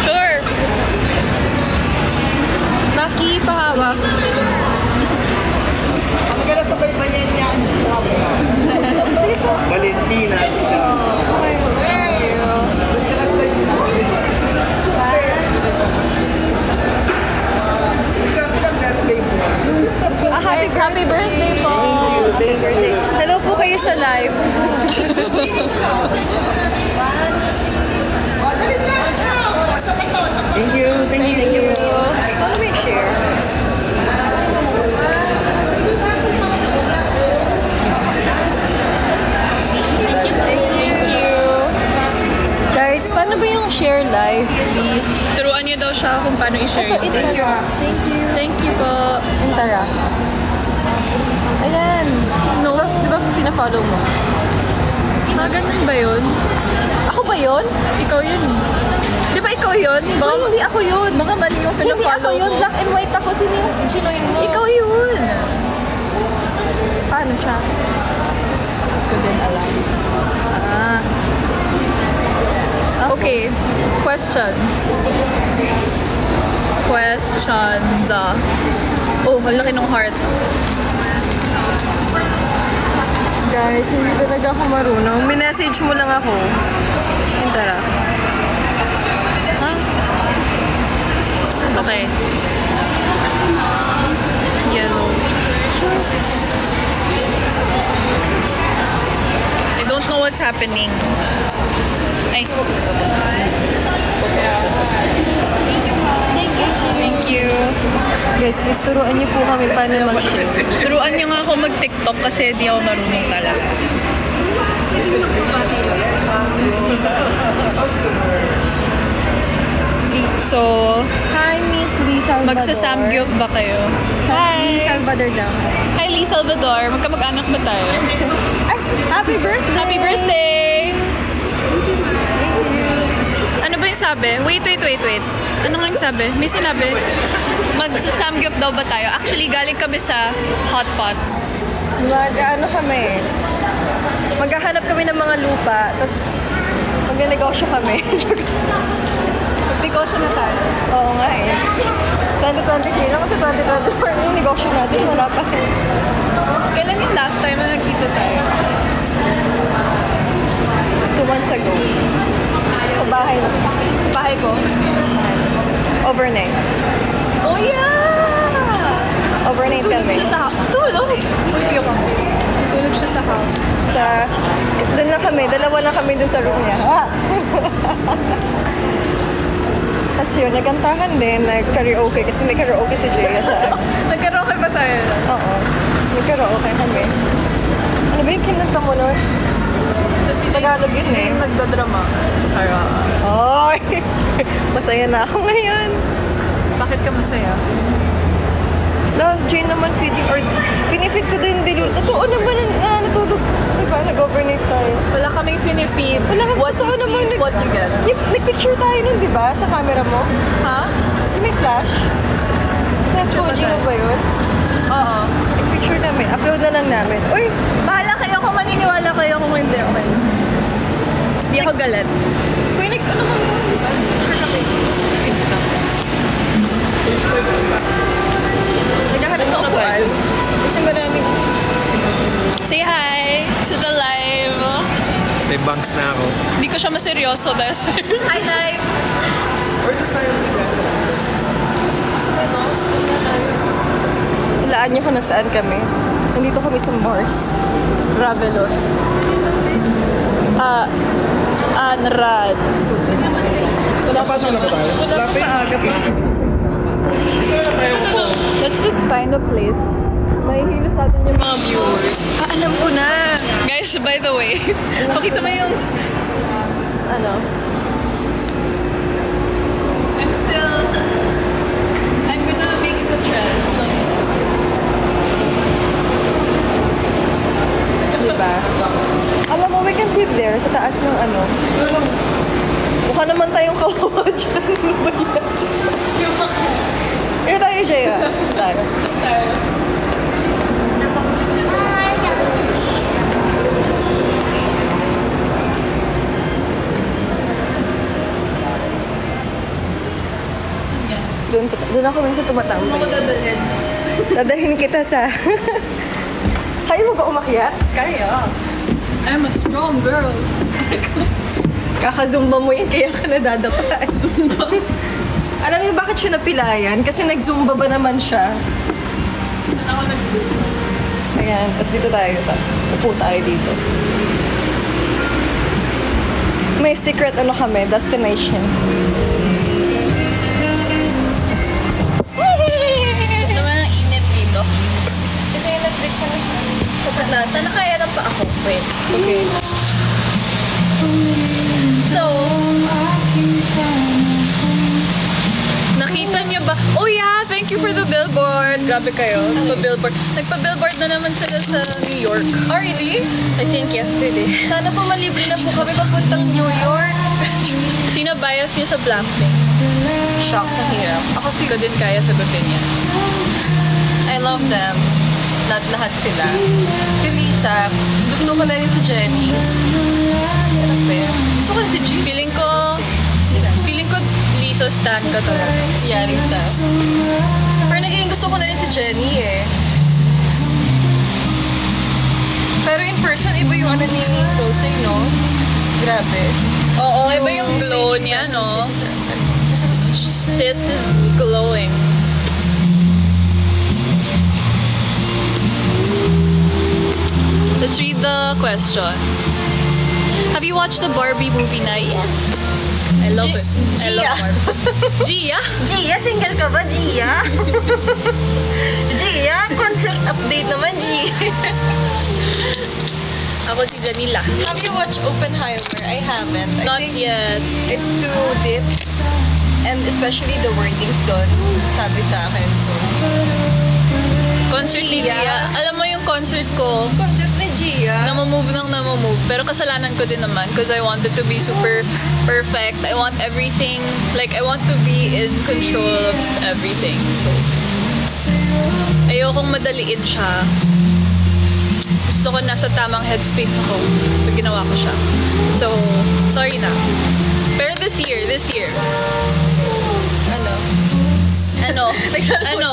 Sure. Maki, pahawak. Ang gala sabay pa niya niya. Valentina. Happy birthday po! Happy birthday. Hello po kayo sa live. Thank you. Thank you. Paano may share? Thank you. Guys, paano ba yung share live, please? Turuan niyo daw siya kung paano i-share. Thank you. Thank you po. Tara. Ayan. No, di ba pina-follow mo? Ganun ba yun? Ako ba yun? Ikaw yun. Di ba ikaw yun? Baka, Hindi ako yun. baka mali yung Hindi ako pina-follow yun. mo. Black and white ako. Sino yung ginoin mo? Ikaw yun. Paano siya? Hindi ko din alam. Ah. Okay. Questions. Oh, ang laki ng heart. Guys, hindi talaga ako marunong. Minessage mo lang ako. Tara. Huh? Okay. Yellow. I don't know what's happening. Ay. Thank you. Guys, please turuan niyo po kami paano mag-share. Turuan niyo nga ako mag-TikTok kasi di ako marunong talaga. So, Hi, Miss Lee Salvador. magsasamgyup ba kayo? Lee Salvador daw. Hi, Lee Salvador. Magkamag-anak ba tayo? Ay, happy birthday! Happy birthday! Thank you. Ano ba yung sabi? Wait. Ano nga yung sabi? May sinabi. Magsasamgyup daw ba tayo? Actually, galing kami sa hot pot. Mag-ano kami? Maghahanap kami ng mga lupa, tapos mag-negosyo kami. Negosyo na tayo. Oo nga eh. 2023 na kasi 2024 na yung negosyo natin. Wala pa. Kailan yung last time na nagkita tayo? 2 months ago. Sa bahay na. Bahay ko. Overnight. Oh, yeah! Overnight Tulog kami. siya sa house. Tulog? Tulog ako. Tulog siya sa house. Doon na kami. Dalawa na kami doon sa room niya. Tapos yun, nagkantahan din, nag-karaoke. Kasi may karaoke si Jaya sa... Nagkaraoke ba tayo? Oo. May karaoke kami. Ano ba yung kinanta mo nun? Si Tagalog yun Jay yung nagdadrama. Sarah. Ay! Masaya na ako ngayon. Bakit ka masaya? No, Jane naman feeding or pinifeed ko din dilul. Totoo naman na natulog. Diba? Nag-overnight tayo. Wala kaming finifeed. Wala kang What you totoo see naman. is what you get. Nag-picture tayo nun, diba? Sa camera mo. Ha? Yung may flash. Snap Fuji mo ba yun? Oo. Nag-picture namin. Upload na lang namin. Uy! Bahala kayo kung maniniwala kayo kung hindi. Okay. Hindi ako galit. Uy, ano kami yun? Diba? Picture kami. Naghahanap ng upuan. Kasi maraming... Say hi to the live. May bangs na ako. Hindi ko siya maseryoso dahil sa... Hi, live! Order tayo Asa may mouse? Tingnan tayo. Hulaan niyo kung nasaan kami. Nandito kami sa Mars. Ravelos. Anrad. Wala pa siya na ba tayo? Wala pa maaga pa. Let's just find a place. Mahihilo sa atin yung mga Viewers. alam ko na. Guys, by the way, pakita mo yung... Ano? I'm gonna make it a trend. Diba? Alam mo, we can sit there sa taas ng ano. Mukha naman tayong kawawa dyan. Ano ba yan? Ito tayo, Jaya. Tayo. Doon ako minsan tumatambay. Ako dadalhin. Dadalhin kita sa... Kaya mo ba umakyat? Kaya. I'm a strong girl. Kaka-zumba mo yan, kaya ka nadadapa. Zumba? Alam niyo bakit siya napilayan? Kasi nag-zumba ba naman siya? Saan ako nag-zumba? Ayan, tapos dito tayo. Upo tayo dito. May secret ano kami, destination. Naman ang init dito. Kasi yung Netflix ka na Sana kaya lang pa ako. Wait. Okay. So, nakita niyo ba? Oh yeah, thank you for the billboard. Grabe kayo. Nagpa-billboard. Nagpa-billboard na naman sila sa New York. Oh, really? I think yesterday. Sana po malibre na po kami papuntang New York. Sino bias niyo sa Blackpink? Shock sa hirap. Ako ko din kaya sagutin yan. I love them. Lahat sila. Si Lisa, gusto ko na rin si Jennie. Ano ba yan? Gusto ko rin si G. Feeling ko Lisa stan ka talaga. Yeah, Lisa. Pero naging gusto ko na rin si Jennie eh. Pero in person, iba yung ano ni Rosé, no? Grabe. Oo, iba yung glow niya, no? Sis is glowing. Let's read the questions. Have you watched the Barbie movie na? Yes. I love it. I love Barbie. Gia? Gia, single ka ba, Gia? Gia, concert update naman, Gia. Ako si Janila. Have you watched Oppenheimer? I haven't. Not I think yet. it's too deep. And especially the wordings doon, sabi sa akin. So, Concert ni Gia? Gia. Alam mo yung concert ko, concert ni Gia. namamove. Pero kasalanan ko din naman because I wanted to be super perfect. I want everything, like I want to be in control of everything. So, ayokong madaliin siya. Gusto ko nasa tamang headspace ako pag ginawa ko siya. So, sorry na. Pero this year. Ano?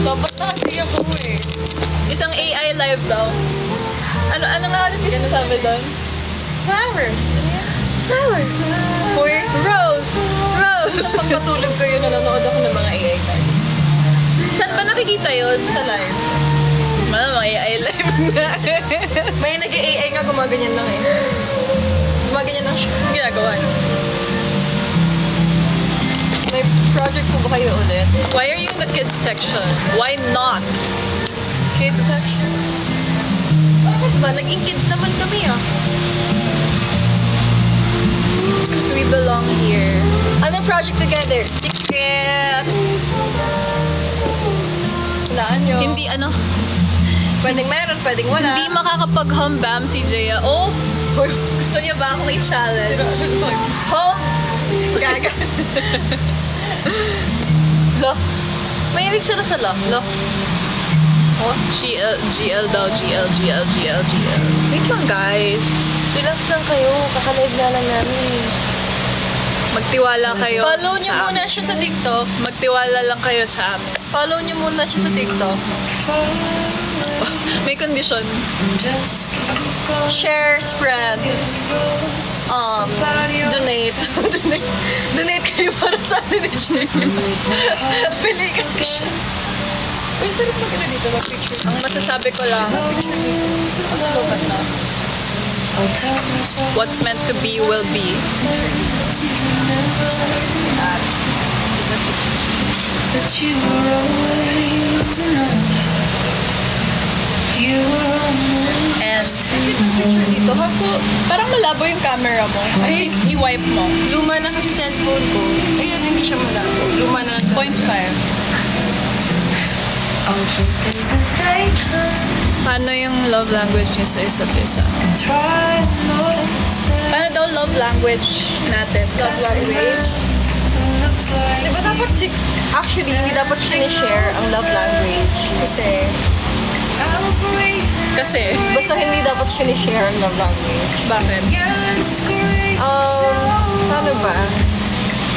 Dapat na kasi ako eh. Isang AI live daw. Ano nga ulit yung sabi doon? Flowers. Flowers. For Rose. Sa pagpatulog ko yun, nanonood ako ng mga AI live. Saan ba nakikita yun? Sa live. Mga AI live nga. May nag-AI nga gumaganyan lang eh. Gumaganyan lang siya. Ginagawa niyo. May project po ba kayo ulit? Why are you in the kids section? Why not? Kids section? Bakit ba? Naging kids naman kami ah. Because we belong here. Anong project together? Secret! Walaan nyo. Hindi ano, Pwedeng meron, pwedeng wala. hindi makakapag-humbam si Jaya. Oh, gusto niya ba akong i-challenge? Home! Gaga. Lo. Mahilig sila sa lo. Lo. Oh, GL daw, GL. Wait lang guys. Relax lang kayo. Kakalive na lang namin. Magtiwala kayo Follow niyo sa muna amin. siya sa TikTok. Magtiwala lang kayo sa amin. Follow niyo muna siya sa TikTok. May condition. Share, spread. Donate. Donate kayo para sa atin ni Share. Pili kasi siya. Uy, sarap mag-ano dito, mag-picture. Ang masasabi ko lang, Ang slogan na. what's meant to be will be. But you were always enough. You were always And Picture dito. Kaso, parang malabo yung camera mo. Ay, i-wipe mo. luma na kasi cellphone ko. Ayun, hindi siya malabo. Luma na. 0.5. overthink mistakes Paano yung love language niyo sa isa't isa? and try not to stay. Paano daw love language natin? Love language. Looks like Diba dapat actually, hindi dapat share ang love language. Kasi, I'll break Kasi, basta hindi dapat share ang love language. bakit? your scream. Paano ba?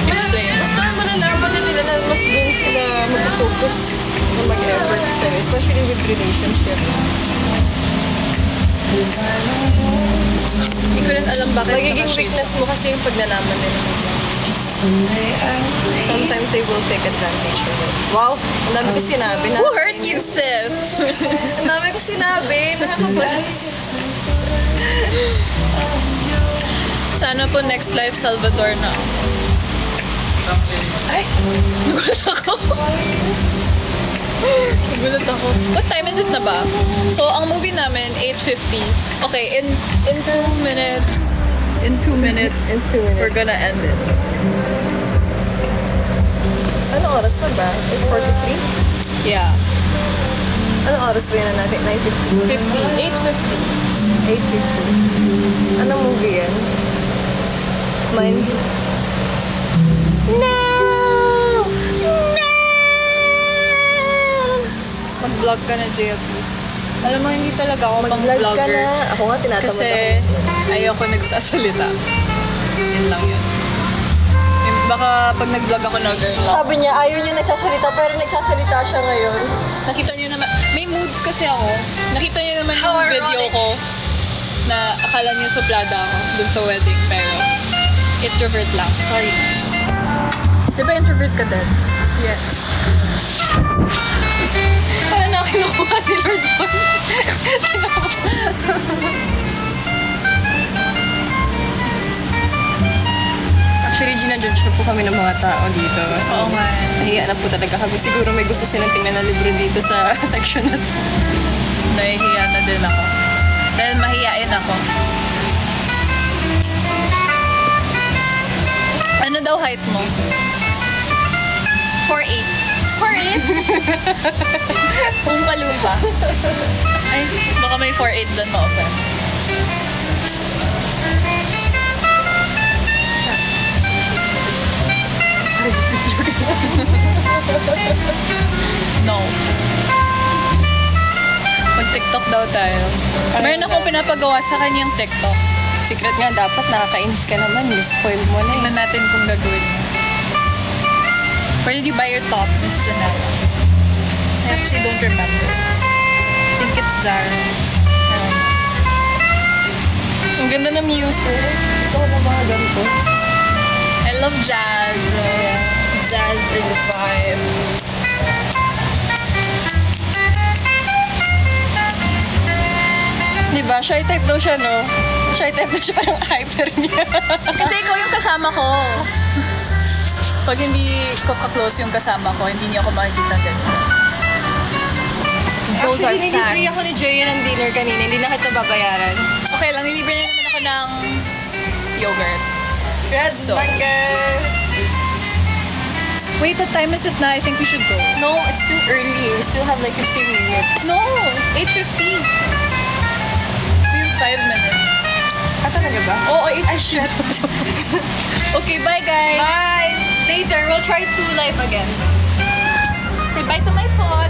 explain. Basta malalaman na nila na mas doon sila mag-focus na mag-effort sa'yo, especially with relationship. Hindi ko rin alam bakit Magiging naka-shades. weakness mo kasi yung pag nalaman nila. Sometimes they will take advantage of it. Wow! Ang dami ko sinabi. Who hurt you, sis? Ang dami ko sinabi. Nakakabalas. Sana po next life Salvador na. Ay! Nagulat ako. Nagulat ako. What time is it na ba? So, ang movie namin, 8:50. Okay, in 2 minutes. In 2 minutes. In 2 minutes. We're gonna end it. Anong oras na ba? 8:43? Yeah. Anong oras ba yun na natin? 9:50? 8:50. 8:50. Anong movie yan? Mine? No! No! Mag-vlog ka na, Jaya, please. Alam mo, hindi talaga ako Mag-vlog ka pang-vlogger. na. Ako nga tinatamad Kasi ayoko nagsasalita. Yun lang yun. Baka pag nag-vlog ako na girl lang. Sabi niya, ayaw niya nagsasalita, pero nagsasalita siya ngayon. Nakita niyo naman, may moods kasi ako. Nakita niyo naman yung video ko na akala niyo suplada ako dun sa wedding, pero introvert lang. Sorry. Di ba introvert ka din? Yes. Para na kinukuha ni Lord Boy. Actually, ginajudge na po kami ng mga tao dito. So, Oo nga. nahiya na po talaga kami. Siguro may gusto silang tingnan na libro dito sa section na to. Nahihiya na din ako. Dahil mahihain ako. Ano daw height mo? 4'8". 4'8"? Lumpa-lumpa. Ay, baka may 4'8 dyan ma-open. No. Mag-TikTok daw tayo. Meron akong pinapagawa sa kanyang TikTok. Secret nga, dapat nakakainis ka naman. Spoil mo na Tingnan natin kung gagawin mo. Where did you buy your top, Miss Janela? I actually don't remember. I think it's Zara. Ang ganda ng music. Gusto ko na mga ganito. I love jazz. Jazz is a vibe. Diba? Shy type daw siya, no? Shy type daw siya, parang hyper niya. Kasi ikaw yung kasama ko. Pag hindi ko ka-close yung kasama ko, hindi niyo ako makikita ganyan. Those are Actually, nilibre facts. ako ni Jaya ng dinner kanina. Hindi na kita babayaran. Okay lang, nilibre na naman ako ng yogurt. Yes, So- Wait, Wait, what time is it na? I think we should go. no, it's still early. We still have like 15 minutes. No! 8:50. We have 5 minutes. Ah, talaga ba? Oo, I shit. Okay, bye guys! Bye! Later, we'll try to live again. Say bye to my phone.